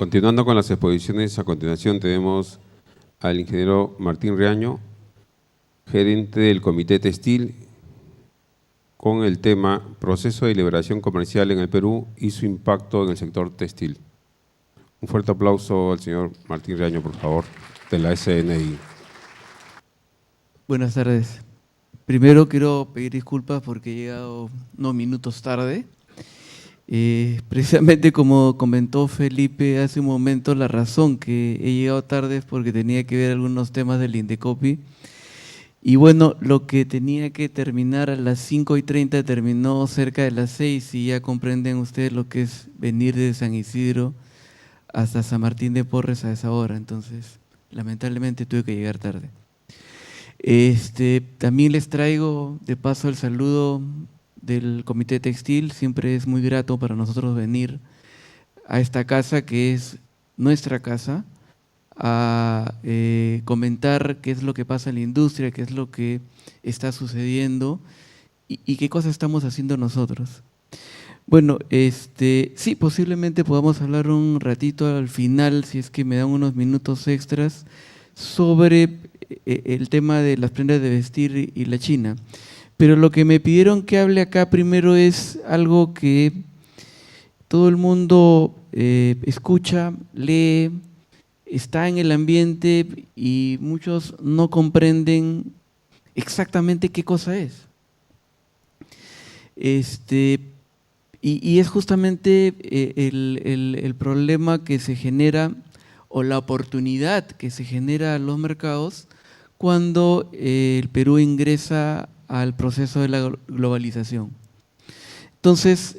Continuando con las exposiciones, a continuación tenemos al ingeniero Martín Riaño, gerente del Comité Textil, con el tema Proceso de liberación comercial en el Perú y su impacto en el sector textil. Un fuerte aplauso al señor Martín Riaño, por favor, de la SNI. Buenas tardes. Primero quiero pedir disculpas porque he llegado unos minutos tarde. Precisamente como comentó Felipe hace un momento, la razón que he llegado tarde es porque tenía que ver algunos temas del Indecopi. Y bueno, lo que tenía que terminar a las 5:30 terminó cerca de las 6 y ya comprenden ustedes lo que es venir de San Isidro hasta San Martín de Porres a esa hora. Entonces, lamentablemente tuve que llegar tarde. También les traigo de paso el saludo del Comité Textil. Siempre es muy grato para nosotros venir a esta casa que es nuestra casa, a comentar qué es lo que pasa en la industria, qué es lo que está sucediendo y qué cosas estamos haciendo nosotros. Bueno, sí, posiblemente podamos hablar un ratito al final, si es que me dan unos minutos extras, sobre el tema de las prendas de vestir y la China. Pero lo que me pidieron que hable acá primero es algo que todo el mundo escucha, lee, está en el ambiente y muchos no comprenden exactamente qué cosa es. Y es justamente el problema que se genera o la oportunidad que se genera a los mercados cuando el Perú ingresa al proceso de la globalización. Entonces,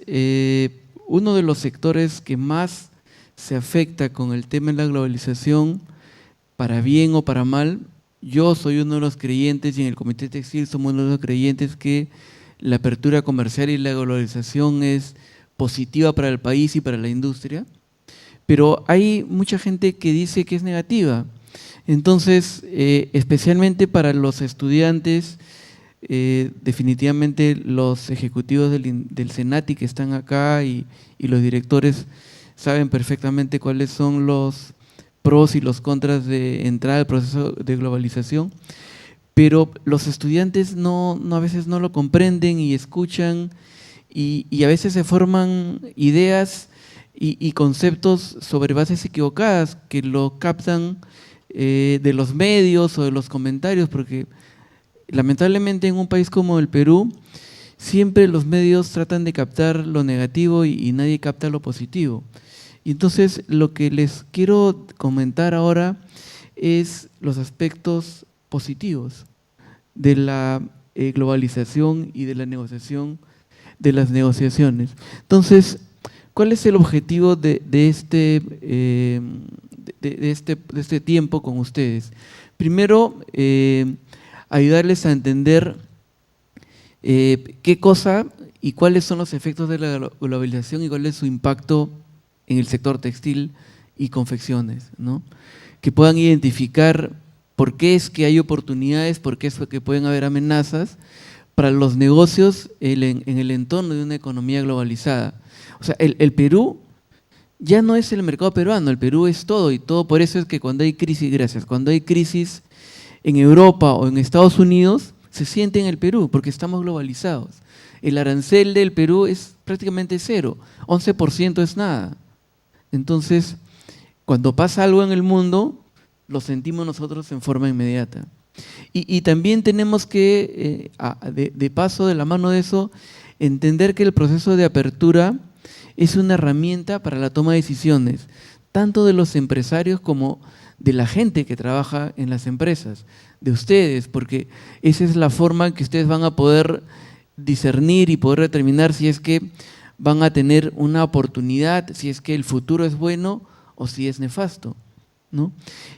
uno de los sectores que más se afecta con el tema de la globalización, para bien o para mal, yo soy uno de los creyentes y en el Comité Textil somos uno de los creyentes que la apertura comercial y la globalización es positiva para el país y para la industria, pero hay mucha gente que dice que es negativa. Entonces, especialmente para los estudiantes, definitivamente los ejecutivos del Senati que están acá y los directores saben perfectamente cuáles son los pros y los contras de entrar al proceso de globalización, pero los estudiantes a veces no lo comprenden y escuchan y a veces se forman ideas y conceptos sobre bases equivocadas que lo captan de los medios o de los comentarios, porque lamentablemente en un país como el Perú siempre los medios tratan de captar lo negativo y nadie capta lo positivo. Y entonces lo que les quiero comentar ahora es los aspectos positivos de la globalización y de la negociación, de las negociaciones. Entonces, ¿cuál es el objetivo de este tiempo con ustedes? Primero, ayudarles a entender qué cosa y cuáles son los efectos de la globalización y cuál es su impacto en el sector textil y confecciones, ¿no? Que puedan identificar por qué es que hay oportunidades, por qué es que pueden haber amenazas para los negocios en el entorno de una economía globalizada. O sea, el Perú ya no es el mercado peruano, el Perú es todo y todo por eso es que cuando hay crisis, cuando hay crisis en Europa o en Estados Unidos, se siente en el Perú porque estamos globalizados. El arancel del Perú es prácticamente cero, 11% es nada. Entonces, cuando pasa algo en el mundo, lo sentimos nosotros en forma inmediata. Y también tenemos que, de paso, de la mano de eso, entender que el proceso de apertura es una herramienta para la toma de decisiones, tanto de los empresarios como de la gente que trabaja en las empresas, de ustedes, porque esa es la forma en que ustedes van a poder discernir y poder determinar si es que van a tener una oportunidad, si es que el futuro es bueno o si es nefasto, ¿no?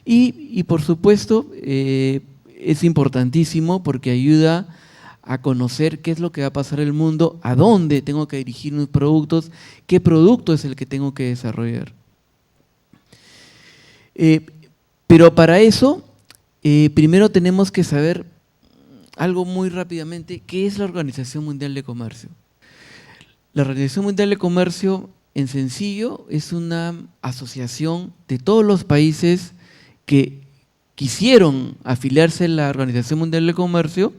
Y por supuesto, es importantísimo porque ayuda a conocer qué es lo que va a pasar en el mundo, a dónde tengo que dirigir mis productos, qué producto es el que tengo que desarrollar. Pero para eso, primero tenemos que saber algo muy rápidamente, ¿qué es la Organización Mundial de Comercio? La Organización Mundial de Comercio en sencillo, es una asociación de todos los países que quisieron afiliarse a la Organización Mundial del Comercio,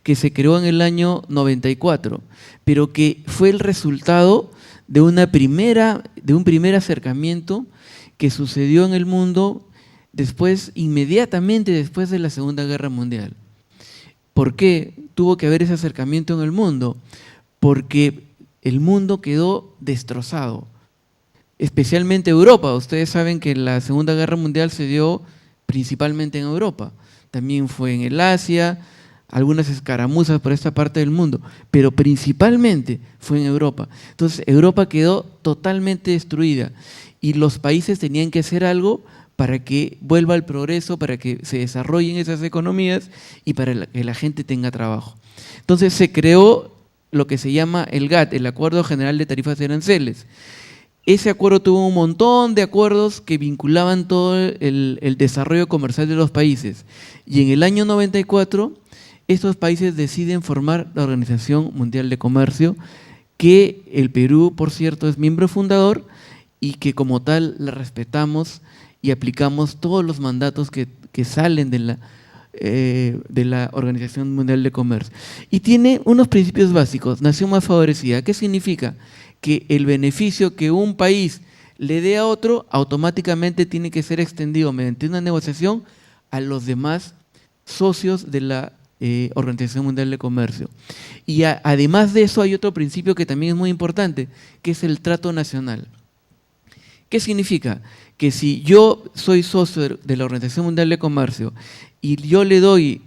que se creó en el año 94, pero que fue el resultado de un primer acercamiento que sucedió en el mundo inmediatamente después de la Segunda Guerra Mundial. ¿Por qué tuvo que haber ese acercamiento en el mundo? Porque el mundo quedó destrozado, especialmente Europa. Ustedes saben que la Segunda Guerra Mundial se dio principalmente en Europa. También fue en el Asia, algunas escaramuzas por esta parte del mundo, pero principalmente fue en Europa. Entonces, Europa quedó totalmente destruida y los países tenían que hacer algo para que vuelva al progreso, para que se desarrollen esas economías y para que la gente tenga trabajo. Entonces, se creó lo que se llama el GATT, el Acuerdo General de Tarifas y Aranceles. Ese acuerdo tuvo un montón de acuerdos que vinculaban todo el desarrollo comercial de los países. Y en el año 94, estos países deciden formar la Organización Mundial de Comercio, que el Perú, por cierto, es miembro fundador y que como tal la respetamos y aplicamos todos los mandatos que salen de la Organización Mundial de Comercio. Y tiene unos principios básicos: nación más favorecida. ¿Qué significa? Que el beneficio que un país le dé a otro automáticamente tiene que ser extendido mediante una negociación a los demás socios de la Organización Mundial de Comercio. Y además de eso hay otro principio que también es muy importante, que es el trato nacional. ¿Qué significa? Que si yo soy socio de la Organización Mundial de Comercio y yo le doy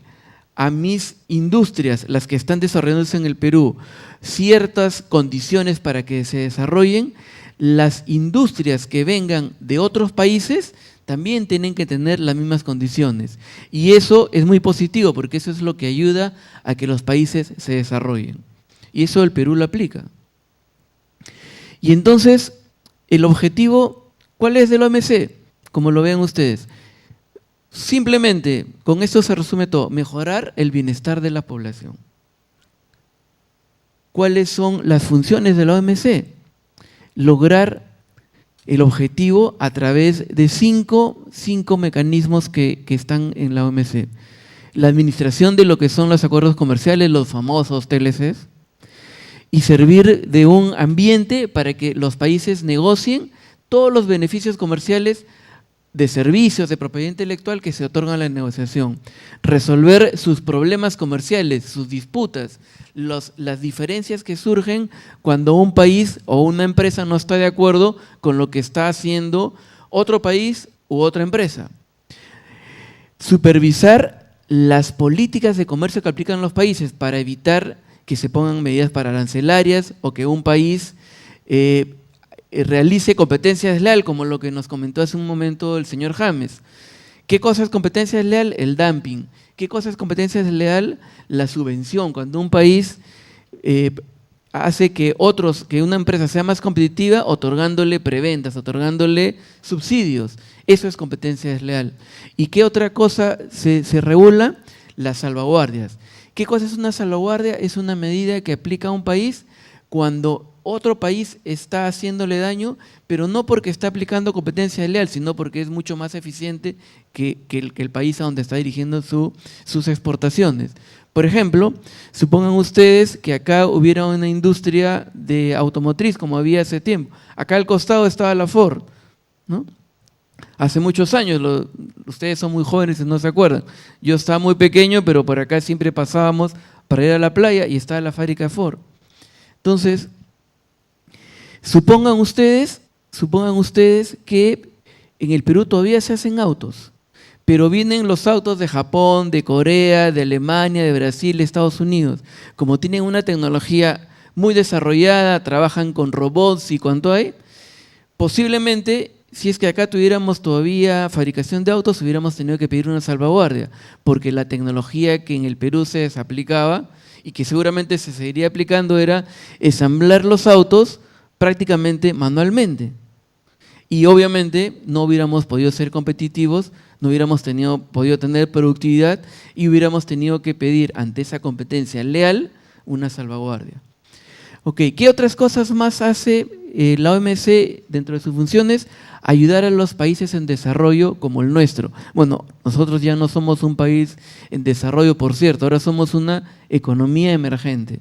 a mis industrias, las que están desarrollándose en el Perú, ciertas condiciones para que se desarrollen, las industrias que vengan de otros países también tienen que tener las mismas condiciones. Y eso es muy positivo, porque eso es lo que ayuda a que los países se desarrollen. Y eso el Perú lo aplica. Y entonces, el objetivo, ¿cuál es del OMC? Como lo vean ustedes. Simplemente, con esto se resume todo: mejorar el bienestar de la población. ¿Cuáles son las funciones de la OMC? Lograr el objetivo a través de cinco mecanismos que están en la OMC. La administración de lo que son los acuerdos comerciales, los famosos TLCs, y servir de un ambiente para que los países negocien todos los beneficios comerciales de servicios, de propiedad intelectual que se otorgan en la negociación. Resolver sus problemas comerciales, sus disputas, las diferencias que surgen cuando un país o una empresa no está de acuerdo con lo que está haciendo otro país u otra empresa. Supervisar las políticas de comercio que aplican los países para evitar que se pongan medidas arancelarias o que un país realice competencia desleal, como lo que nos comentó hace un momento el señor James. ¿Qué cosa es competencia desleal? El dumping. ¿Qué cosa es competencia desleal? La subvención. Cuando un país hace que una empresa sea más competitiva otorgándole preventas, otorgándole subsidios. Eso es competencia desleal. ¿Y qué otra cosa se regula? Las salvaguardias. ¿Qué cosa es una salvaguardia? Es una medida que aplica a un país cuando otro país está haciéndole daño, pero no porque está aplicando competencia desleal, sino porque es mucho más eficiente que el país a donde está dirigiendo sus exportaciones. Por ejemplo, supongan ustedes que acá hubiera una industria de automotriz, como había hace tiempo. Acá al costado estaba la Ford, ¿no? Hace muchos años, ustedes son muy jóvenes y no se acuerdan. Yo estaba muy pequeño, pero por acá siempre pasábamos para ir a la playa y estaba la fábrica Ford. Entonces, supongan ustedes que en el Perú todavía se hacen autos, pero vienen los autos de Japón, de Corea, de Alemania, de Brasil, de Estados Unidos. Como tienen una tecnología muy desarrollada, trabajan con robots y cuanto hay, posiblemente, si es que acá tuviéramos todavía fabricación de autos, hubiéramos tenido que pedir una salvaguardia, porque la tecnología que en el Perú se desaplicaba y que seguramente se seguiría aplicando era ensamblar los autos prácticamente manualmente. Y obviamente no hubiéramos podido ser competitivos, no hubiéramos podido tener productividad y hubiéramos tenido que pedir ante esa competencia leal una salvaguardia. Ok, ¿qué otras cosas más hace la OMC, dentro de sus funciones, ayudar a los países en desarrollo como el nuestro. Bueno, nosotros ya no somos un país en desarrollo, por cierto, ahora somos una economía emergente.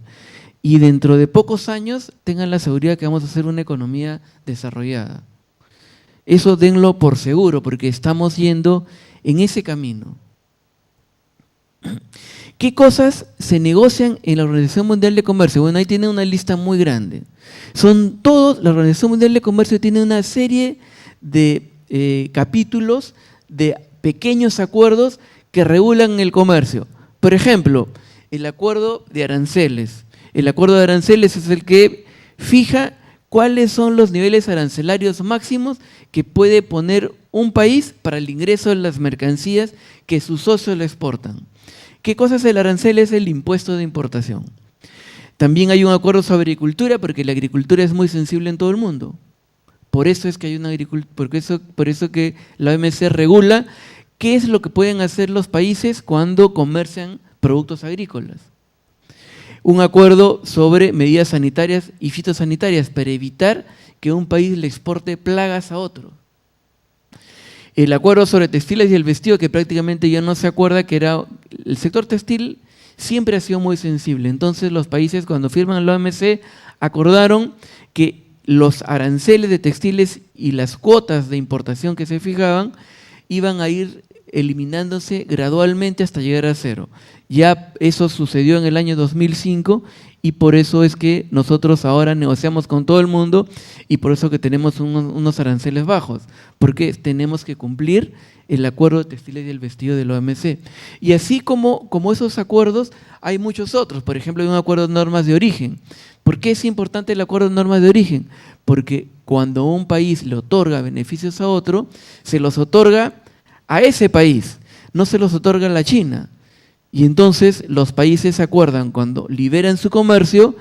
Y dentro de pocos años tengan la seguridad que vamos a ser una economía desarrollada. Eso denlo por seguro, porque estamos yendo en ese camino. ¿Qué cosas se negocian en la Organización Mundial de Comercio? Bueno, ahí tiene una lista muy grande. La Organización Mundial de Comercio tiene una serie de capítulos de pequeños acuerdos que regulan el comercio. Por ejemplo, el acuerdo de aranceles. El acuerdo de aranceles es el que fija cuáles son los niveles arancelarios máximos que puede poner un país para el ingreso de las mercancías que sus socios le exportan. ¿Qué cosa es el arancel? Es el impuesto de importación. También hay un acuerdo sobre agricultura, porque la agricultura es muy sensible en todo el mundo. Por eso es que hay una agricultura, por eso que la OMC regula qué es lo que pueden hacer los países cuando comercian productos agrícolas. Un acuerdo sobre medidas sanitarias y fitosanitarias para evitar que un país le exporte plagas a otro. El acuerdo sobre textiles y el vestido, que prácticamente ya no se acuerda, que era el sector textil, siempre ha sido muy sensible. Entonces los países, cuando firman la OMC, acordaron que los aranceles de textiles y las cuotas de importación que se fijaban iban a ir eliminándose gradualmente hasta llegar a cero. Ya eso sucedió en el año 2005 y por eso es que nosotros ahora negociamos con todo el mundo y por eso que tenemos unos aranceles bajos, porque tenemos que cumplir el acuerdo de textiles y el vestido de la OMC. Y así como esos acuerdos, hay muchos otros. Por ejemplo, hay un acuerdo de normas de origen. ¿Por qué es importante el acuerdo de normas de origen? Porque cuando un país le otorga beneficios a otro, se los otorga a ese país, no se los otorga a la China. Y entonces los países se acuerdan cuando liberan su comercio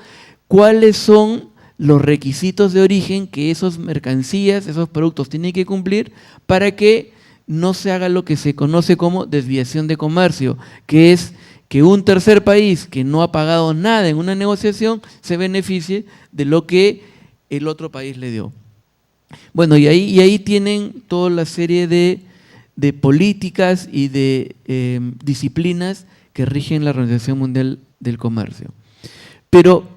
cuáles son los requisitos de origen que esas mercancías, esos productos tienen que cumplir para que no se haga lo que se conoce como desviación de comercio, que es que un tercer país que no ha pagado nada en una negociación se beneficie de lo que el otro país le dio. Bueno, y ahí tienen toda la serie de políticas y de disciplinas que rigen la Organización Mundial del Comercio. Pero,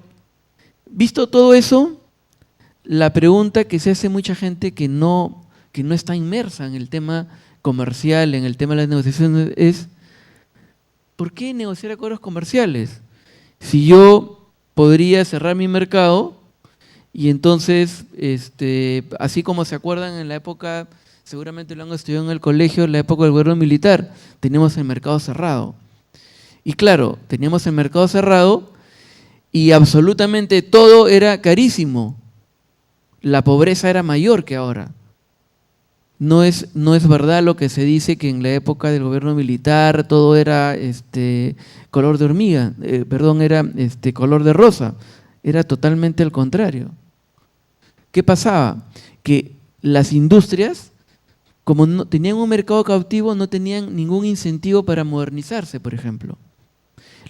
visto todo eso, la pregunta que se hace mucha gente que no está inmersa en el tema comercial, en el tema de las negociaciones, es ¿por qué negociar acuerdos comerciales? Si yo podría cerrar mi mercado y entonces, así como se acuerdan en la época, seguramente lo han estudiado en el colegio, en la época del gobierno militar, teníamos el mercado cerrado. Y claro, teníamos el mercado cerrado y absolutamente todo era carísimo. La pobreza era mayor que ahora. No es verdad lo que se dice que en la época del gobierno militar todo era color de hormiga, era color de rosa. Era totalmente al contrario. ¿Qué pasaba? Que las industrias, como no tenían un mercado cautivo, no tenían ningún incentivo para modernizarse, por ejemplo.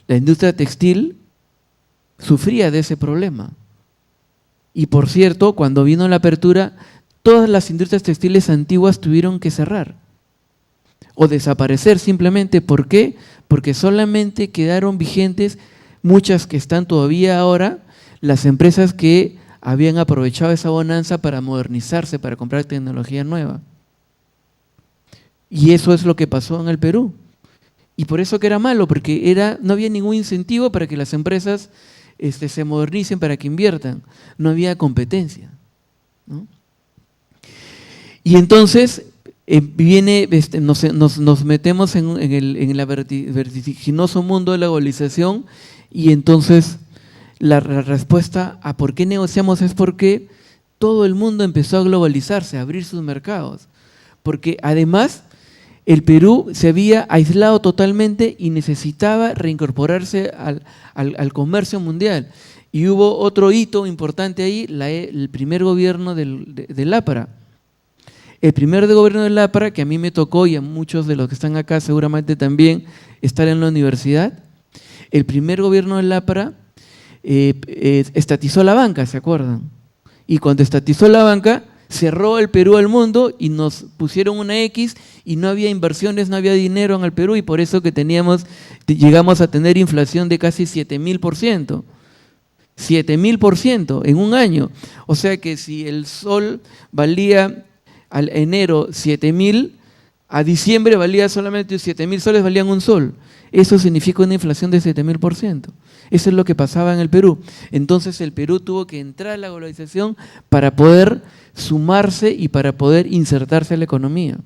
La industria textil sufría de ese problema. Y por cierto, cuando vino la apertura, todas las industrias textiles antiguas tuvieron que cerrar o desaparecer simplemente. ¿Por qué? Porque solamente quedaron vigentes muchas que están todavía ahora, las empresas que habían aprovechado esa bonanza para modernizarse, para comprar tecnología nueva. Y eso es lo que pasó en el Perú. Y por eso que era malo, porque no había ningún incentivo para que las empresas se modernicen, para que inviertan. No había competencia, ¿no? Y entonces nos metemos en el vertiginoso mundo de la globalización y entonces la respuesta a por qué negociamos es porque todo el mundo empezó a globalizarse, a abrir sus mercados. Porque además el Perú se había aislado totalmente y necesitaba reincorporarse al comercio mundial. Y hubo otro hito importante ahí, el primer gobierno del APRA. El primer gobierno del APRA, que a mí me tocó y a muchos de los que están acá seguramente también estar en la universidad, el primer gobierno del APRA estatizó la banca, ¿se acuerdan? y cuando estatizó la banca, cerró el Perú al mundo y nos pusieron una X y no había inversiones, no había dinero en el Perú y por eso que llegamos a tener inflación de casi 7.000%. 7.000% en un año. O sea que si el sol valía al enero 7.000, a diciembre valía solamente 7.000 soles, valían un sol. Eso significa una inflación de 7.000%. Eso es lo que pasaba en el Perú. Entonces el Perú tuvo que entrar a la globalización para poder sumarse y para poder insertarse en la economía.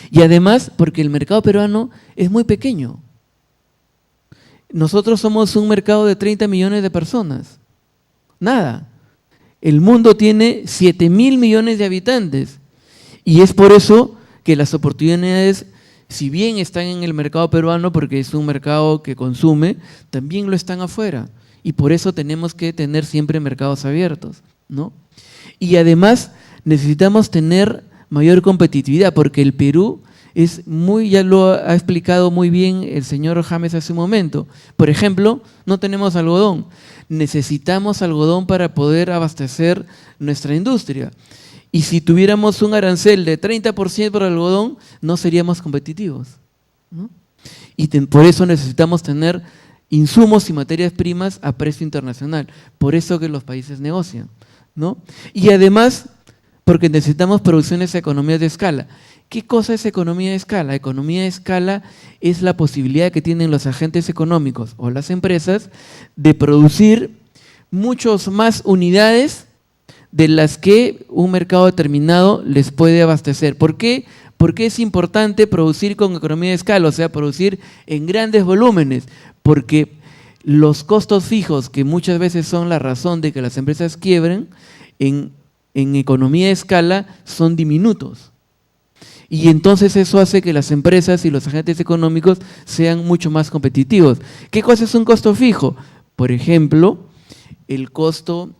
Y además, porque el mercado peruano es muy pequeño. Nosotros somos un mercado de 30 millones de personas. Nada. El mundo tiene 7.000 millones de habitantes. Y es por eso que las oportunidades, si bien están en el mercado peruano, porque es un mercado que consume, también lo están afuera. Y por eso tenemos que tener siempre mercados abiertos, ¿no? Y además necesitamos tener mayor competitividad, porque el Perú es ya lo ha explicado muy bien el señor James hace un momento. Por ejemplo, no tenemos algodón. Necesitamos algodón para poder abastecer nuestra industria. Y si tuviéramos un arancel de 30% por algodón, no seríamos competitivos, ¿no? Y por eso necesitamos tener insumos y materias primas a precio internacional. Por eso que los países negocian, ¿no? Y además, porque necesitamos producciones de economías de escala. ¿Qué cosa es economía de escala? Economía de escala es la posibilidad que tienen los agentes económicos o las empresas de producir muchos más unidades de las que un mercado determinado les puede abastecer. ¿Por qué? Porque es importante producir con economía de escala, o sea, producir en grandes volúmenes, porque los costos fijos, que muchas veces son la razón de que las empresas quiebren, en economía de escala son diminutos. Y entonces eso hace que las empresas y los agentes económicos sean mucho más competitivos. ¿Qué cosa es un costo fijo? Por ejemplo, el costo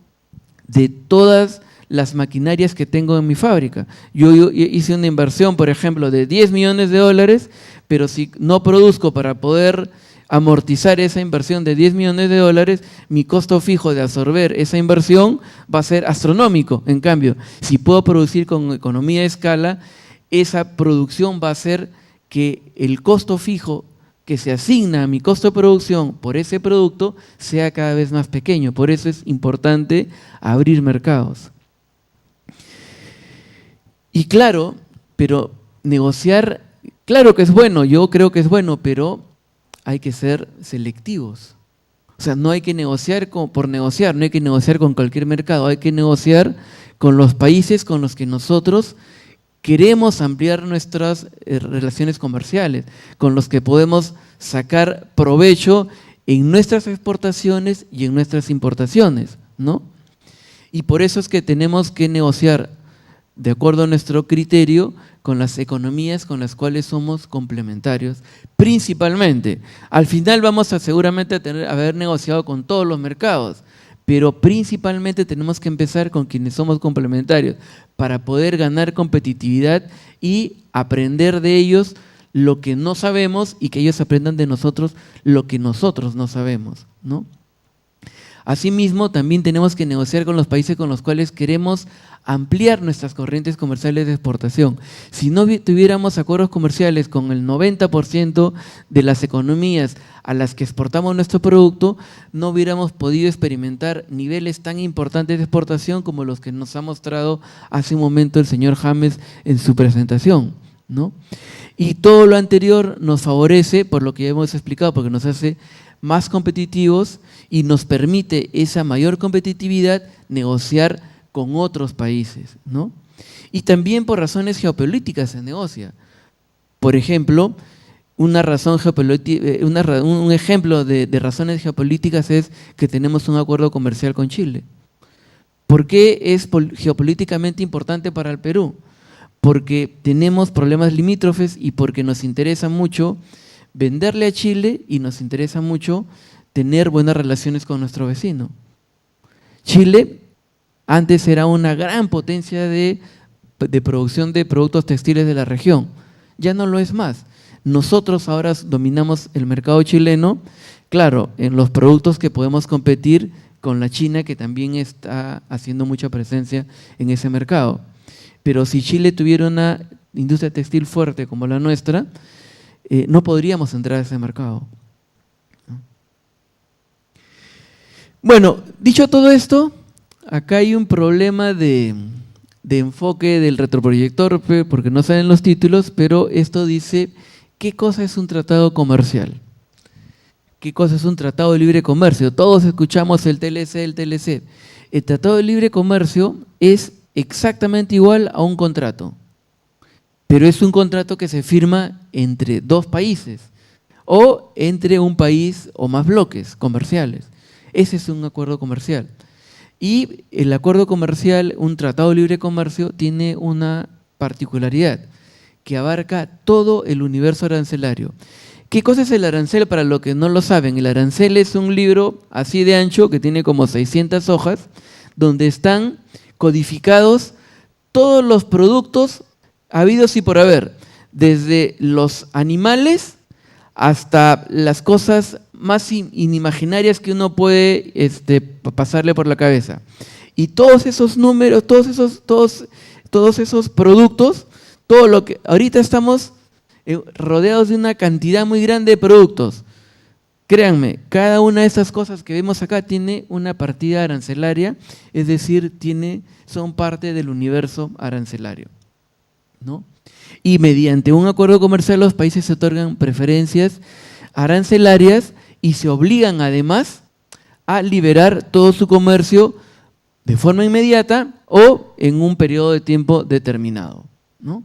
de todas las maquinarias que tengo en mi fábrica. Yo hice una inversión, por ejemplo, de 10 millones de dólares, pero si no produzco para poder amortizar esa inversión de 10 millones de dólares, mi costo fijo de absorber esa inversión va a ser astronómico. En cambio, si puedo producir con economía de escala, esa producción va a hacer que el costo fijo que se asigna a mi costo de producción por ese producto sea cada vez más pequeño. Por eso es importante abrir mercados. Y claro, pero negociar, claro que es bueno, yo creo que es bueno, pero hay que ser selectivos. O sea, no hay que negociar por negociar, no hay que negociar con cualquier mercado, hay que negociar con los países con los que nosotros queremos ampliar nuestras relaciones comerciales, con los que podemos sacar provecho en nuestras exportaciones y en nuestras importaciones, ¿no? Y por eso es que tenemos que negociar de acuerdo a nuestro criterio con las economías con las cuales somos complementarios, principalmente. Al final vamos a seguramente haber negociado con todos los mercados, pero principalmente tenemos que empezar con quienes somos complementarios para poder ganar competitividad y aprender de ellos lo que no sabemos y que ellos aprendan de nosotros lo que nosotros no sabemos, ¿no? Asimismo, también tenemos que negociar con los países con los cuales queremos ampliar nuestras corrientes comerciales de exportación. Si no tuviéramos acuerdos comerciales con el 90% de las economías a las que exportamos nuestro producto, no hubiéramos podido experimentar niveles tan importantes de exportación como los que nos ha mostrado hace un momento el señor James en su presentación, ¿no? Y todo lo anterior nos favorece, por lo que ya hemos explicado, porque nos hace más competitivos y nos permite esa mayor competitividad negociar con otros países, ¿no? Y también por razones geopolíticas se negocia. Por ejemplo, un ejemplo de razones geopolíticas es que tenemos un acuerdo comercial con Chile. ¿Por qué es geopolíticamente importante para el Perú? Porque tenemos problemas limítrofes y porque nos interesa mucho venderle a Chile y nos interesa mucho tener buenas relaciones con nuestro vecino. Chile antes era una gran potencia de producción de productos textiles de la región, ya no lo es más. Nosotros ahora dominamos el mercado chileno, claro, en los productos que podemos competir con la China, que también está haciendo mucha presencia en ese mercado. Pero si Chile tuviera una industria textil fuerte como la nuestra, no podríamos entrar a ese mercado. Bueno, dicho todo esto, acá hay un problema de enfoque del retroproyector, porque no salen los títulos, pero esto dice, ¿qué cosa es un tratado comercial? ¿Qué cosa es un tratado de libre comercio? Todos escuchamos el TLC, el TLC. El tratado de libre comercio es exactamente igual a un contrato, pero es un contrato que se firma entre dos países o entre un país o más bloques comerciales. Ese es un acuerdo comercial. Y el acuerdo comercial, un tratado de libre comercio, tiene una particularidad que abarca todo el universo arancelario. ¿Qué cosa es el arancel para los que no lo saben? El arancel es un libro así de ancho que tiene como 600 hojas, donde están codificados todos los productos habidos y por haber, desde los animales hasta las cosas más inimaginarias que uno puede pasarle por la cabeza. Y todos esos números, todos esos productos, todo lo que ahorita estamos rodeados de una cantidad muy grande de productos. Créanme, cada una de estas cosas que vemos acá tiene una partida arancelaria, es decir, son parte del universo arancelario, ¿no? Y mediante un acuerdo comercial los países se otorgan preferencias arancelarias y se obligan además a liberar todo su comercio de forma inmediata o en un periodo de tiempo determinado, ¿no?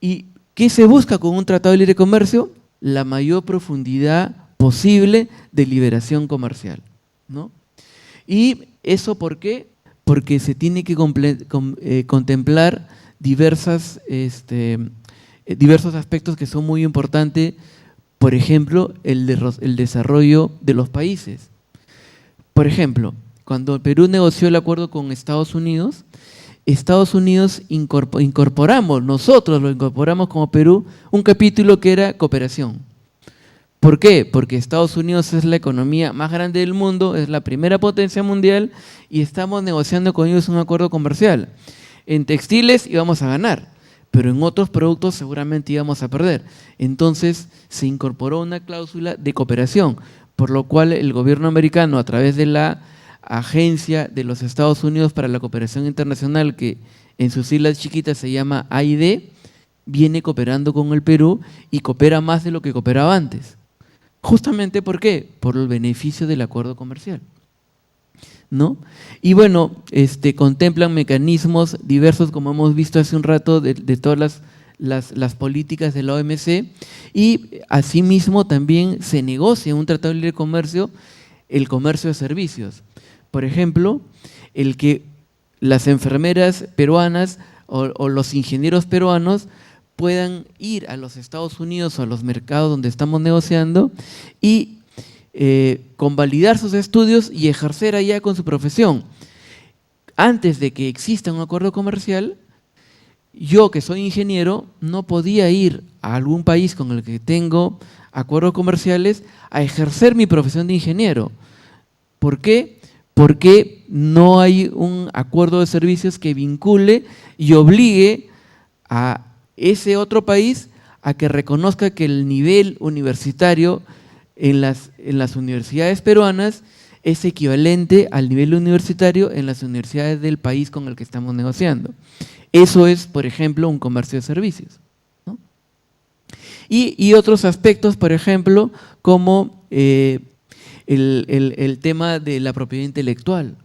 ¿Y qué se busca con un tratado de libre comercio? La mayor profundidad posible de liberación comercial, ¿no? ¿Y eso por qué? Porque se tiene que contemplar diversos aspectos que son muy importantes, por ejemplo, el desarrollo de los países. Por ejemplo, cuando Perú negoció el acuerdo con Estados Unidos nosotros lo incorporamos como Perú, un capítulo que era cooperación. ¿Por qué? Porque Estados Unidos es la economía más grande del mundo, es la primera potencia mundial y estamos negociando con ellos un acuerdo comercial. En textiles íbamos a ganar, pero en otros productos seguramente íbamos a perder. Entonces se incorporó una cláusula de cooperación, por lo cual el gobierno americano, a través de la Agencia de los Estados Unidos para la Cooperación Internacional, que en sus siglas chiquitas se llama AID, viene cooperando con el Perú y coopera más de lo que cooperaba antes. Justamente ¿por qué? Por el beneficio del acuerdo comercial, ¿no? Y bueno, contemplan mecanismos diversos, como hemos visto hace un rato, de todas las políticas de la OMC, y asimismo también se negocia en un tratado de libre comercio el comercio de servicios. Por ejemplo, el que las enfermeras peruanas o los ingenieros peruanos puedan ir a los Estados Unidos o a los mercados donde estamos negociando y convalidar sus estudios y ejercer allá con su profesión. Antes de que exista un acuerdo comercial, yo que soy ingeniero no podía ir a algún país con el que tengo acuerdos comerciales a ejercer mi profesión de ingeniero. ¿Por qué? Porque no hay un acuerdo de servicios que vincule y obligue a ese otro país a que reconozca que el nivel universitario en las universidades peruanas es equivalente al nivel universitario en las universidades del país con el que estamos negociando. Eso es, por ejemplo, un comercio de servicios, ¿no? Y otros aspectos, por ejemplo, como el tema de la propiedad intelectual.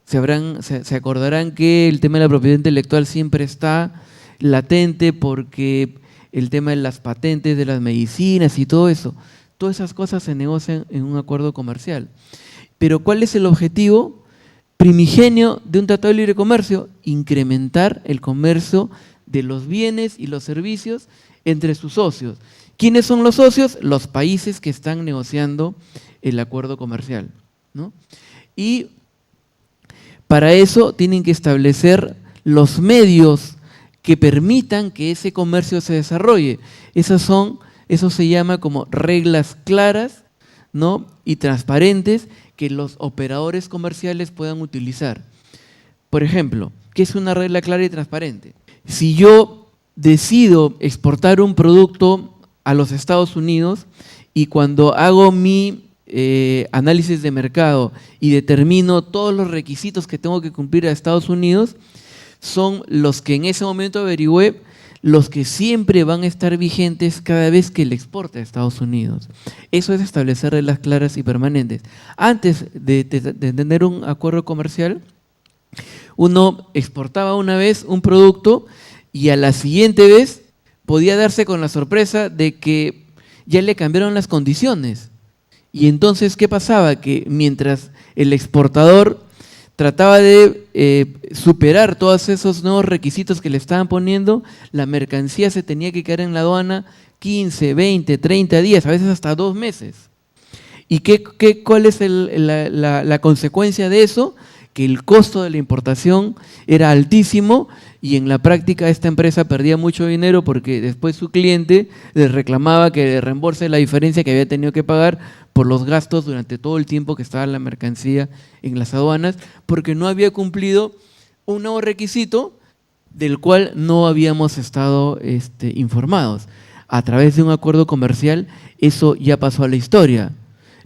Se acordarán que el tema de la propiedad intelectual siempre está latente porque el tema de las patentes, de las medicinas y todo eso, todas esas cosas se negocian en un acuerdo comercial. Pero ¿cuál es el objetivo primigenio de un tratado de libre comercio? Incrementar el comercio de los bienes y los servicios entre sus socios. ¿Quiénes son los socios? Los países que están negociando el acuerdo comercial, ¿no? Y para eso tienen que establecer los medios que permitan que ese comercio se desarrolle. Eso se llama como reglas claras, ¿no? Y transparentes que los operadores comerciales puedan utilizar. Por ejemplo, ¿qué es una regla clara y transparente? Si yo decido exportar un producto a los Estados Unidos y cuando hago mi análisis de mercado y determino todos los requisitos que tengo que cumplir a Estados Unidos, son los que en ese momento averigüé, los que siempre van a estar vigentes cada vez que le exporte a Estados Unidos. Eso es establecer reglas claras y permanentes. Antes de tener un acuerdo comercial, uno exportaba una vez un producto y a la siguiente vez podía darse con la sorpresa de que ya le cambiaron las condiciones. Y entonces, ¿qué pasaba? Que mientras el exportador trataba de superar todos esos nuevos requisitos que le estaban poniendo, la mercancía se tenía que quedar en la aduana 15, 20, 30 días, a veces hasta 2 meses. ¿Y cuál es la consecuencia de eso? Que el costo de la importación era altísimo y en la práctica esta empresa perdía mucho dinero porque después su cliente le reclamaba que le reembolse la diferencia que había tenido que pagar por los gastos durante todo el tiempo que estaba la mercancía en las aduanas, porque no había cumplido un nuevo requisito del cual no habíamos estado informados. A través de un acuerdo comercial eso ya pasó a la historia.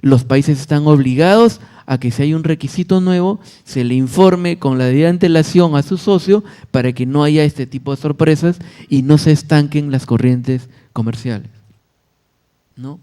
Los países están obligados a que si hay un requisito nuevo, se le informe con la debida antelación a su socio para que no haya este tipo de sorpresas y no se estanquen las corrientes comerciales, ¿no?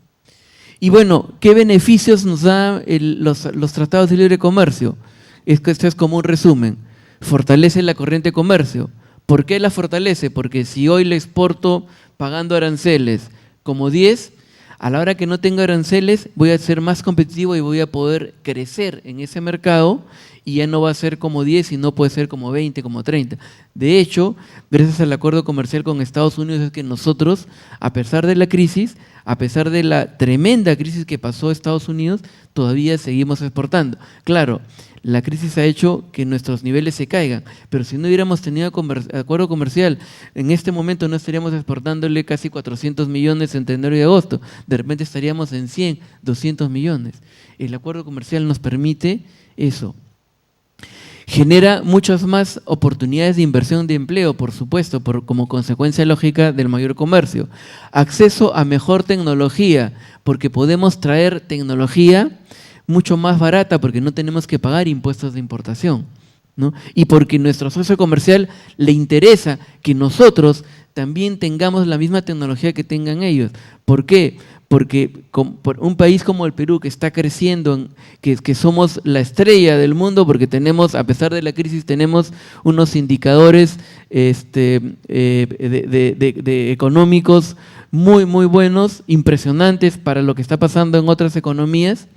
Y bueno, ¿qué beneficios nos dan los tratados de libre comercio? Esto es como un resumen. Fortalece la corriente de comercio. ¿Por qué la fortalece? Porque si hoy le exporto pagando aranceles como 10, a la hora que no tenga aranceles voy a ser más competitivo y voy a poder crecer en ese mercado y ya no va a ser como 10, sino puede ser como 20, como 30. De hecho, gracias al acuerdo comercial con Estados Unidos es que nosotros, a pesar de la crisis, a pesar de la tremenda crisis que pasó Estados Unidos, todavía seguimos exportando. Claro, la crisis ha hecho que nuestros niveles se caigan, pero si no hubiéramos tenido acuerdo comercial, en este momento no estaríamos exportándole casi 400 millones entre enero y agosto, de repente estaríamos en 100, 200 millones. El acuerdo comercial nos permite eso. Genera muchas más oportunidades de inversión de empleo, por supuesto, como consecuencia lógica del mayor comercio. Acceso a mejor tecnología, porque podemos traer tecnología mucho más barata porque no tenemos que pagar impuestos de importación, ¿no? Y porque nuestro socio comercial le interesa que nosotros también tengamos la misma tecnología que tengan ellos. ¿Por qué? Porque un país como el Perú que está creciendo, que somos la estrella del mundo porque tenemos, a pesar de la crisis, tenemos unos indicadores económicos muy, muy buenos, impresionantes para lo que está pasando en otras economías.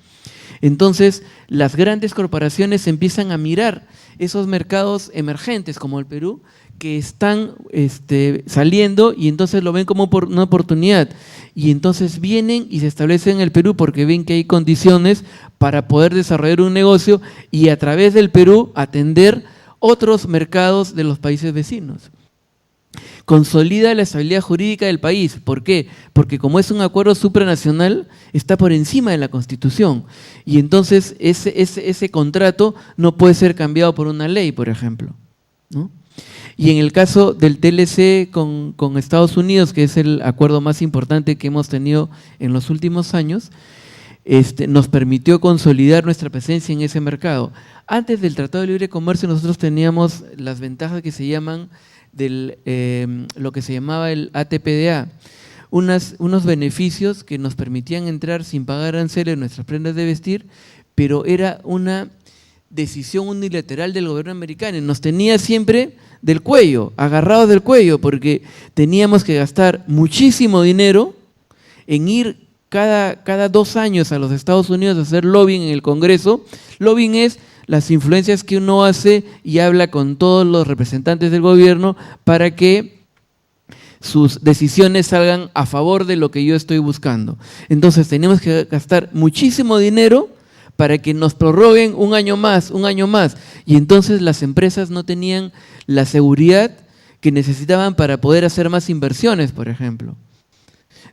Entonces, las grandes corporaciones empiezan a mirar esos mercados emergentes como el Perú que están saliendo y entonces lo ven como una oportunidad. Y entonces vienen y se establecen en el Perú porque ven que hay condiciones para poder desarrollar un negocio y a través del Perú atender otros mercados de los países vecinos. Consolida la estabilidad jurídica del país. ¿Por qué? Porque como es un acuerdo supranacional, está por encima de la Constitución. Y entonces ese contrato no puede ser cambiado por una ley, por ejemplo, ¿no? Y en el caso del TLC con Estados Unidos, que es el acuerdo más importante que hemos tenido en los últimos años, nos permitió consolidar nuestra presencia en ese mercado. Antes del Tratado de Libre Comercio nosotros teníamos las ventajas que se llaman lo que se llamaba el ATPDA, unos beneficios que nos permitían entrar sin pagar aranceles en nuestras prendas de vestir, pero era una decisión unilateral del gobierno americano y nos tenía siempre del cuello, agarrados del cuello, porque teníamos que gastar muchísimo dinero en ir cada 2 años a los Estados Unidos a hacer lobbying en el Congreso. Lobbying es las influencias que uno hace y habla con todos los representantes del gobierno para que sus decisiones salgan a favor de lo que yo estoy buscando. Entonces teníamos que gastar muchísimo dinero para que nos prorroguen un año más, y entonces las empresas no tenían la seguridad que necesitaban para poder hacer más inversiones, por ejemplo.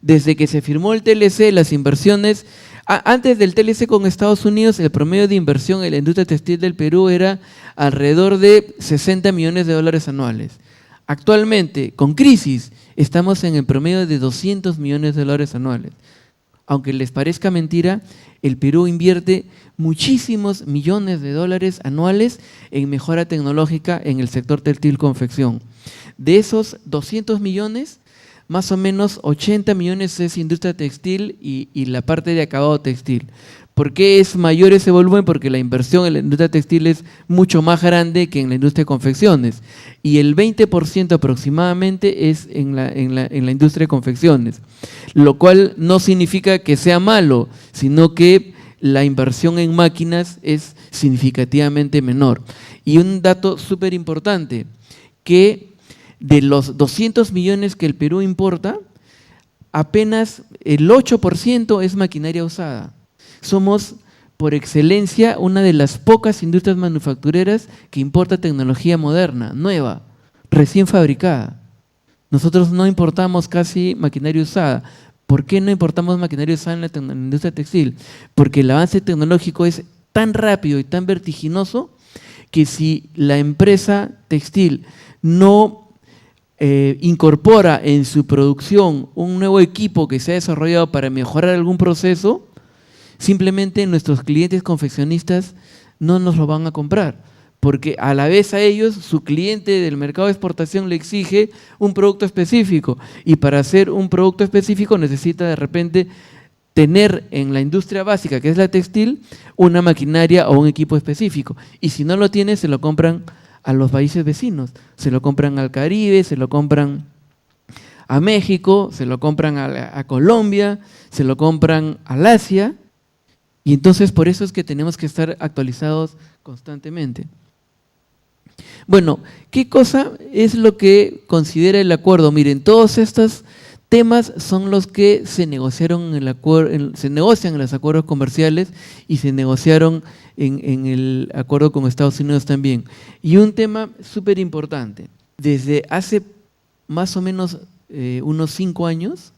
Desde que se firmó el TLC, las inversiones Antes del TLC con Estados Unidos, el promedio de inversión en la industria textil del Perú era alrededor de 60 millones de dólares anuales. Actualmente, con crisis, estamos en el promedio de 200 millones de dólares anuales. Aunque les parezca mentira, el Perú invierte muchísimos millones de dólares anuales en mejora tecnológica en el sector textil-confección. De esos 200 millones, más o menos 80 millones es industria textil y la parte de acabado textil. ¿Por qué es mayor ese volumen? Porque la inversión en la industria textil es mucho más grande que en la industria de confecciones. Y el 20% aproximadamente es en la industria de confecciones. Lo cual no significa que sea malo, sino que la inversión en máquinas es significativamente menor. Y un dato súper importante, que de los 200 millones que el Perú importa, apenas el 8% es maquinaria usada. Somos, por excelencia, una de las pocas industrias manufactureras que importa tecnología moderna, nueva, recién fabricada. Nosotros no importamos casi maquinaria usada. ¿Por qué no importamos maquinaria usada en la industria textil? Porque el avance tecnológico es tan rápido y tan vertiginoso que si la empresa textil no incorpora en su producción un nuevo equipo que se ha desarrollado para mejorar algún proceso, simplemente nuestros clientes confeccionistas no nos lo van a comprar, porque a la vez a ellos, su cliente del mercado de exportación le exige un producto específico, y para hacer un producto específico necesita de repente tener en la industria básica, que es la textil, una maquinaria o un equipo específico, y si no lo tiene, se lo compran a los países vecinos, se lo compran al Caribe, se lo compran a México, se lo compran a Colombia, se lo compran al Asia, y entonces por eso es que tenemos que estar actualizados constantemente. Bueno, ¿qué cosa es lo que considera el acuerdo? Miren, todos estos temas son los que se negociaron se negocian en los acuerdos comerciales y se negociaron en el acuerdo con Estados Unidos también. Y un tema súper importante, desde hace más o menos unos 5 años,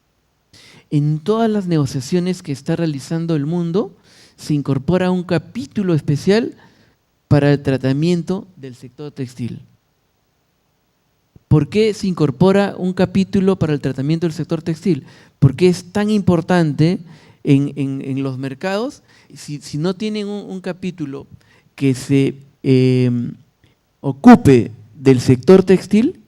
en todas las negociaciones que está realizando el mundo, se incorpora un capítulo especial para el tratamiento del sector textil. ¿Por qué se incorpora un capítulo para el tratamiento del sector textil? Porque es tan importante en los mercados. Si no tienen un capítulo que se ocupe del sector textil,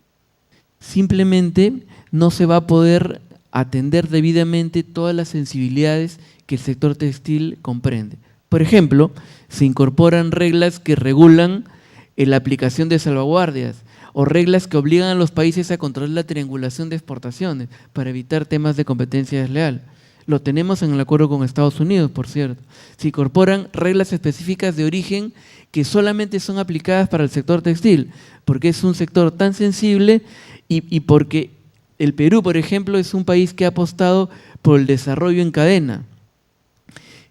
simplemente no se va a poder atender debidamente todas las sensibilidades que el sector textil comprende. Por ejemplo, se incorporan reglas que regulan la aplicación de salvaguardias, o reglas que obligan a los países a controlar la triangulación de exportaciones para evitar temas de competencia desleal. Lo tenemos en el acuerdo con Estados Unidos, por cierto. Se incorporan reglas específicas de origen que solamente son aplicadas para el sector textil, porque es un sector tan sensible y porque el Perú, por ejemplo, es un país que ha apostado por el desarrollo en cadena.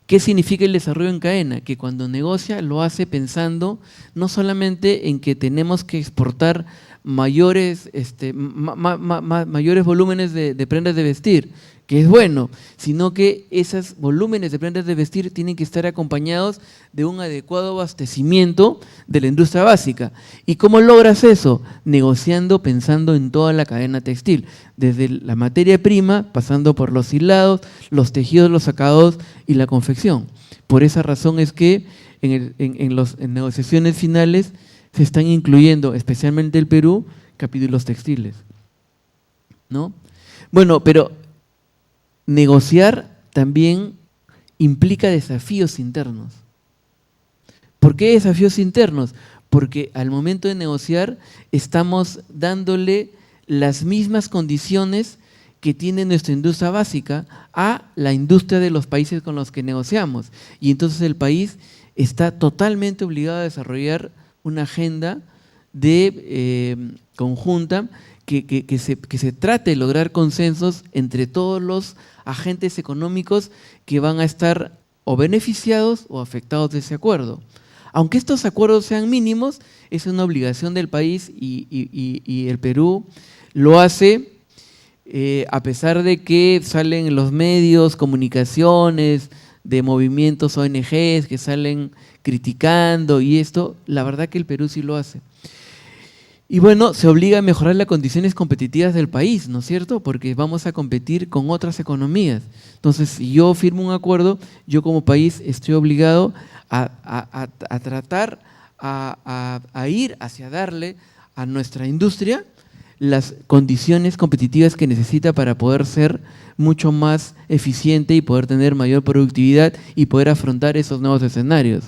¿Qué significa el desarrollo en cadena? Que cuando negocia lo hace pensando no solamente en que tenemos que exportar mayores volúmenes de prendas de vestir, que es bueno, sino que esos volúmenes de prendas de vestir tienen que estar acompañados de un adecuado abastecimiento de la industria básica. ¿Y cómo logras eso? Negociando, pensando en toda la cadena textil, desde la materia prima, pasando por los hilados, los tejidos, los acabados y la confección. Por esa razón es que en negociaciones finales se están incluyendo, especialmente el Perú, capítulos textiles, ¿no? Bueno, pero negociar también implica desafíos internos. ¿Por qué desafíos internos? Porque al momento de negociar estamos dándole las mismas condiciones que tiene nuestra industria básica a la industria de los países con los que negociamos. Y entonces el país está totalmente obligado a desarrollar una agenda conjunta que se trate de lograr consensos entre todos los agentes económicos que van a estar o beneficiados o afectados de ese acuerdo. Aunque estos acuerdos sean mínimos, es una obligación del país y el Perú lo hace a pesar de que salen en los medios, comunicaciones, de movimientos ONGs que salen criticando y esto, la verdad que el Perú sí lo hace. Y bueno, se obliga a mejorar las condiciones competitivas del país, ¿no es cierto? Porque vamos a competir con otras economías. Entonces, si yo firmo un acuerdo, yo como país estoy obligado a tratar, a ir hacia darle a nuestra industria las condiciones competitivas que necesita para poder ser mucho más eficiente y poder tener mayor productividad y poder afrontar esos nuevos escenarios.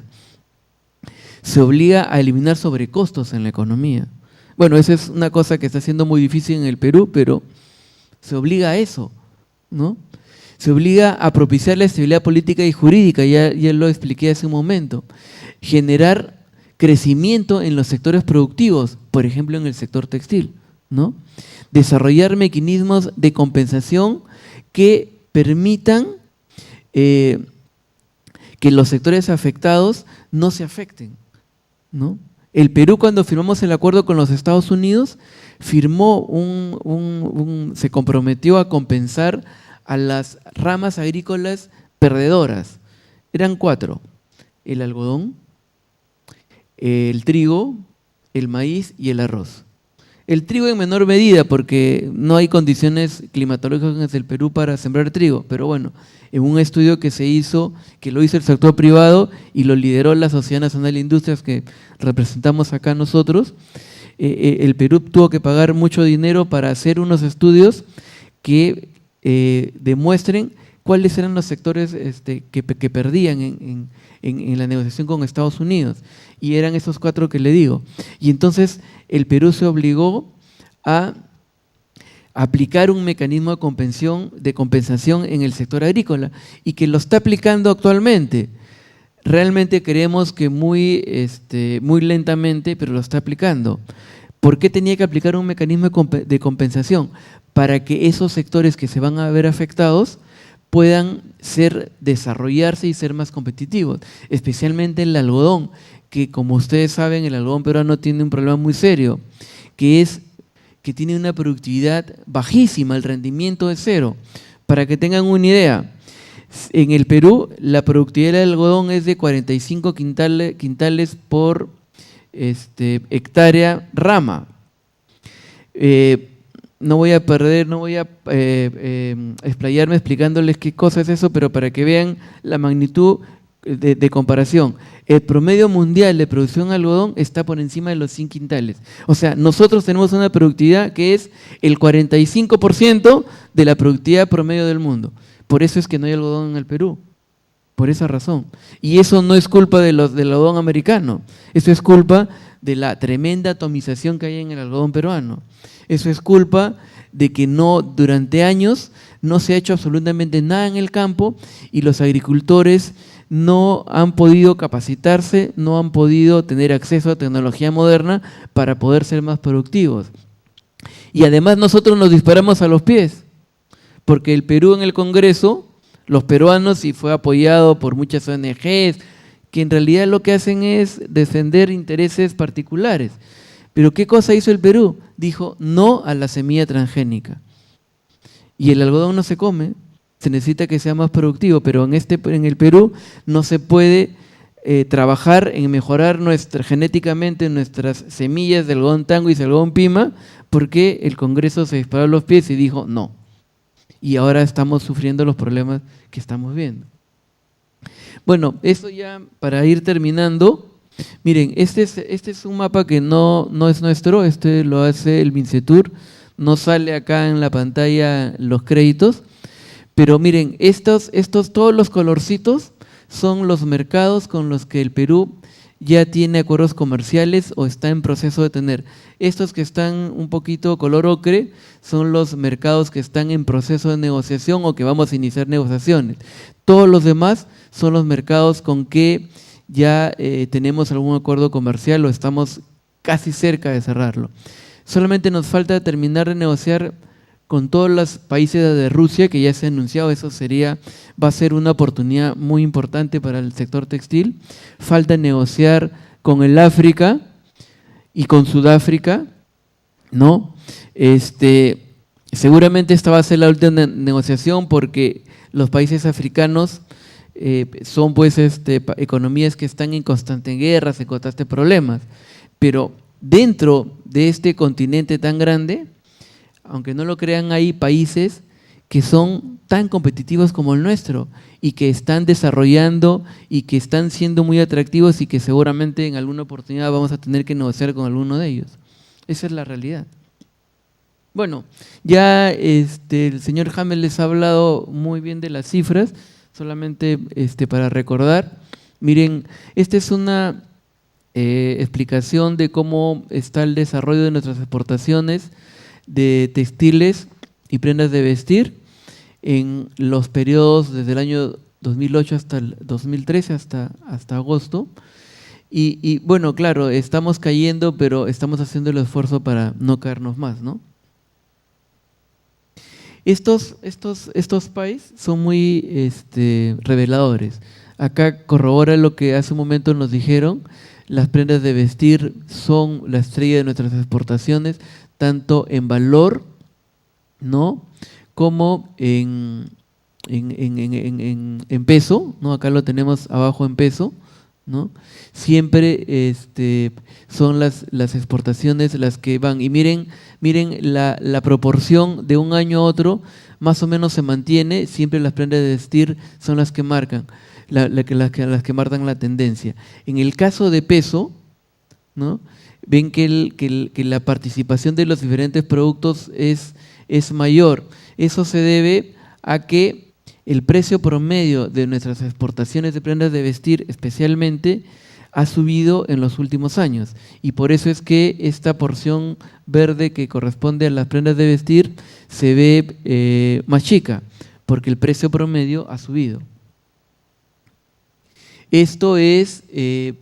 Se obliga a eliminar sobrecostos en la economía. Bueno, esa es una cosa que está siendo muy difícil en el Perú, pero se obliga a eso, ¿no? Se obliga a propiciar la estabilidad política y jurídica, ya lo expliqué hace un momento. Generar crecimiento en los sectores productivos, por ejemplo en el sector textil, ¿no? Desarrollar mecanismos de compensación que permitan que los sectores afectados no se afecten, ¿no? El Perú, cuando firmamos el acuerdo con los Estados Unidos, se comprometió a compensar a las ramas agrícolas perdedoras. Eran 4: el algodón, el trigo, el maíz y el arroz. El trigo en menor medida, porque no hay condiciones climatológicas en el Perú para sembrar trigo, pero bueno, en un estudio que se hizo, que lo hizo el sector privado y lo lideró la Sociedad Nacional de Industrias que representamos acá nosotros, el Perú tuvo que pagar mucho dinero para hacer unos estudios que demuestren cuáles eran los sectores que perdían en la negociación con Estados Unidos. Y eran esos 4 que le digo. Y entonces el Perú se obligó a aplicar un mecanismo de compensación en el sector agrícola y que lo está aplicando actualmente. Realmente creemos que muy lentamente, pero lo está aplicando. ¿Por qué tenía que aplicar un mecanismo de compensación? Para que esos sectores que se van a ver afectados puedan desarrollarse y ser más competitivos, especialmente el algodón, que como ustedes saben, el algodón peruano tiene un problema muy serio, que es que tiene una productividad bajísima, el rendimiento es 0. Para que tengan una idea, en el Perú la productividad del algodón es de 45 quintales por hectárea rama. No voy a explayarme explicándoles qué cosa es eso, pero para que vean la magnitud de comparación. El promedio mundial de producción de algodón está por encima de los 100 quintales. O sea, nosotros tenemos una productividad que es el 45% de la productividad promedio del mundo. Por eso es que no hay algodón en el Perú. Por esa razón. Y eso no es culpa del algodón americano. Eso es culpa de la tremenda atomización que hay en el algodón peruano. Eso es culpa de que durante años no se ha hecho absolutamente nada en el campo y los agricultores no han podido capacitarse, no han podido tener acceso a tecnología moderna para poder ser más productivos. Y además nosotros nos disparamos a los pies, porque el Perú en el Congreso, los peruanos, y fue apoyado por muchas ONGs, que en realidad lo que hacen es defender intereses particulares. Pero ¿qué cosa hizo el Perú? Dijo no a la semilla transgénica. Y el algodón no se come, se necesita que sea más productivo, pero en el Perú no se puede trabajar en mejorar genéticamente nuestras semillas de algodón tango y de algodón pima, porque el Congreso se disparó a los pies y dijo no. Y ahora estamos sufriendo los problemas que estamos viendo. Bueno, eso ya para ir terminando. Miren, este es un mapa que no es nuestro, lo hace el Mincetur, no sale acá en la pantalla los créditos, pero miren, todos los colorcitos son los mercados con los que el Perú ya tiene acuerdos comerciales o está en proceso de tener. Estos que están un poquito color ocre son los mercados que están en proceso de negociación o que vamos a iniciar negociaciones. Todos los demás son los mercados con que ya tenemos algún acuerdo comercial o estamos casi cerca de cerrarlo. Solamente nos falta terminar de negociar con todos los países de Rusia, que ya se ha anunciado, eso va a ser una oportunidad muy importante para el sector textil. Falta negociar con el África y con Sudáfrica, ¿no? Seguramente esta va a ser la última negociación porque los países africanos son pues economías que están en constante guerras, en constantes problemas, pero dentro de este continente tan grande, aunque no lo crean, hay países que son tan competitivos como el nuestro y que están desarrollando y que están siendo muy atractivos y que seguramente en alguna oportunidad vamos a tener que negociar con alguno de ellos. Esa es la realidad. Bueno, ya el señor James les ha hablado muy bien de las cifras, solamente para recordar. Miren, esta es una explicación de cómo está el desarrollo de nuestras exportaciones de textiles y prendas de vestir en los periodos desde el año 2008 hasta el 2013, hasta agosto. Y bueno, claro, estamos cayendo, pero estamos haciendo el esfuerzo para no caernos más, ¿no? Estos países son muy reveladores. Acá corrobora lo que hace un momento nos dijeron: las prendas de vestir son la estrella de nuestras exportaciones, tanto en valor, ¿no?, como en peso, ¿no? Acá lo tenemos abajo en peso, ¿no? Siempre son las exportaciones las que van. Y miren la proporción de un año a otro, más o menos se mantiene. Siempre las prendas de vestir son las que marcan, las que marcan la tendencia. En el caso de peso, ¿no?, ven que la participación de los diferentes productos es mayor. Eso se debe a que el precio promedio de nuestras exportaciones de prendas de vestir especialmente ha subido en los últimos años, y por eso es que esta porción verde que corresponde a las prendas de vestir se ve más chica, porque el precio promedio ha subido. Esto es el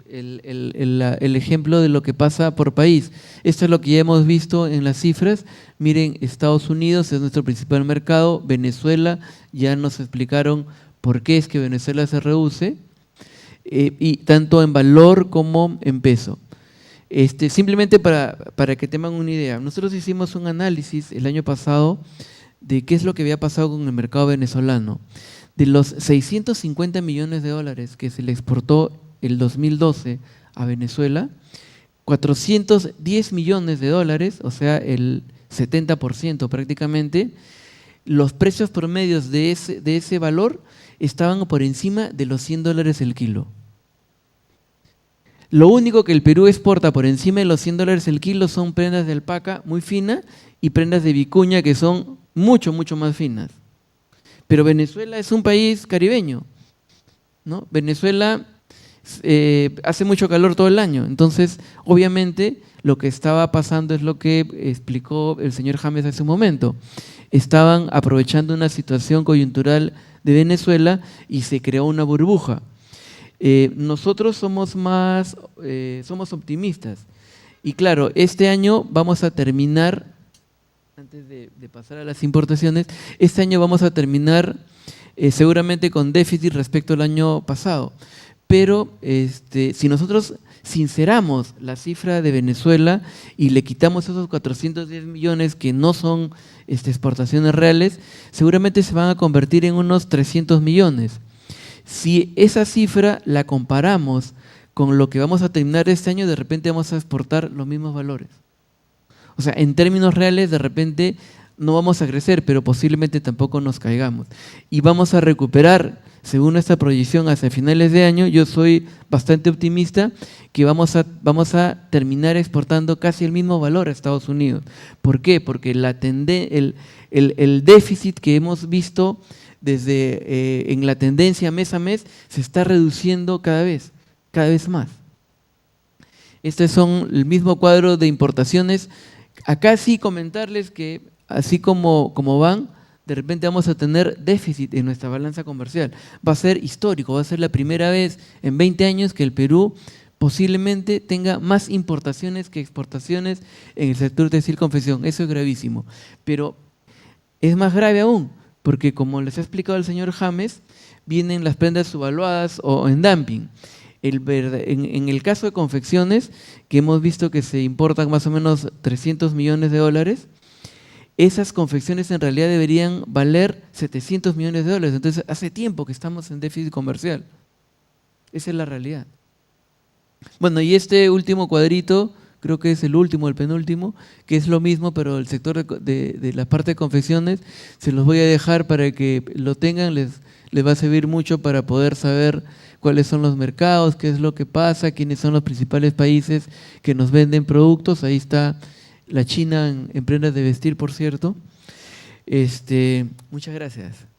ejemplo de lo que pasa por país. Esto es lo que ya hemos visto en las cifras. Miren, Estados Unidos es nuestro principal mercado. Venezuela, ya nos explicaron por qué es que Venezuela se reduce, y tanto en valor como en peso. Simplemente para que tengan una idea, nosotros hicimos un análisis el año pasado de qué es lo que había pasado con el mercado venezolano. De los 650 millones de dólares que se le exportó el 2012 a Venezuela, 410 millones de dólares, o sea, el 70% prácticamente, los precios promedios de ese valor estaban por encima de los $100 el kilo. Lo único que el Perú exporta por encima de los $100 el kilo son prendas de alpaca muy finas y prendas de vicuña que son mucho, mucho más finas. Pero Venezuela es un país caribeño, ¿no? Venezuela hace mucho calor todo el año, entonces obviamente lo que estaba pasando es lo que explicó el señor James hace un momento. Estaban aprovechando una situación coyuntural de Venezuela y se creó una burbuja. Nosotros somos optimistas, y claro, este año vamos a terminar, antes de pasar a las importaciones, este año vamos a terminar seguramente con déficit respecto al año pasado. Pero si nosotros sinceramos la cifra de Venezuela y le quitamos esos 410 millones que no son exportaciones reales, seguramente se van a convertir en unos 300 millones. Si esa cifra la comparamos con lo que vamos a terminar este año, de repente vamos a exportar los mismos valores. O sea, en términos reales, de repente no vamos a crecer, pero posiblemente tampoco nos caigamos. Y vamos a recuperar, según nuestra proyección, hacia finales de año. Yo soy bastante optimista que vamos a terminar exportando casi el mismo valor a Estados Unidos. ¿Por qué? Porque el déficit que hemos visto en la tendencia mes a mes se está reduciendo cada vez más. Este son el mismo cuadro de importaciones. Acá sí comentarles que así como van, de repente vamos a tener déficit en nuestra balanza comercial. Va a ser histórico, va a ser la primera vez en 20 años que el Perú posiblemente tenga más importaciones que exportaciones en el sector textil confección. Eso es gravísimo. Pero es más grave aún, porque como les ha explicado el señor James, vienen las prendas subvaluadas o en dumping. En el caso de confecciones, que hemos visto que se importan más o menos 300 millones de dólares, esas confecciones en realidad deberían valer 700 millones de dólares. Entonces, hace tiempo que estamos en déficit comercial. Esa es la realidad. Bueno, y este último cuadrito, creo que es el último, el penúltimo, que es lo mismo, pero el sector de la parte de confecciones, se los voy a dejar para que lo tengan, les va a servir mucho para poder saber cuáles son los mercados, qué es lo que pasa, quiénes son los principales países que nos venden productos. Ahí está la China en prendas de vestir, por cierto. Muchas gracias.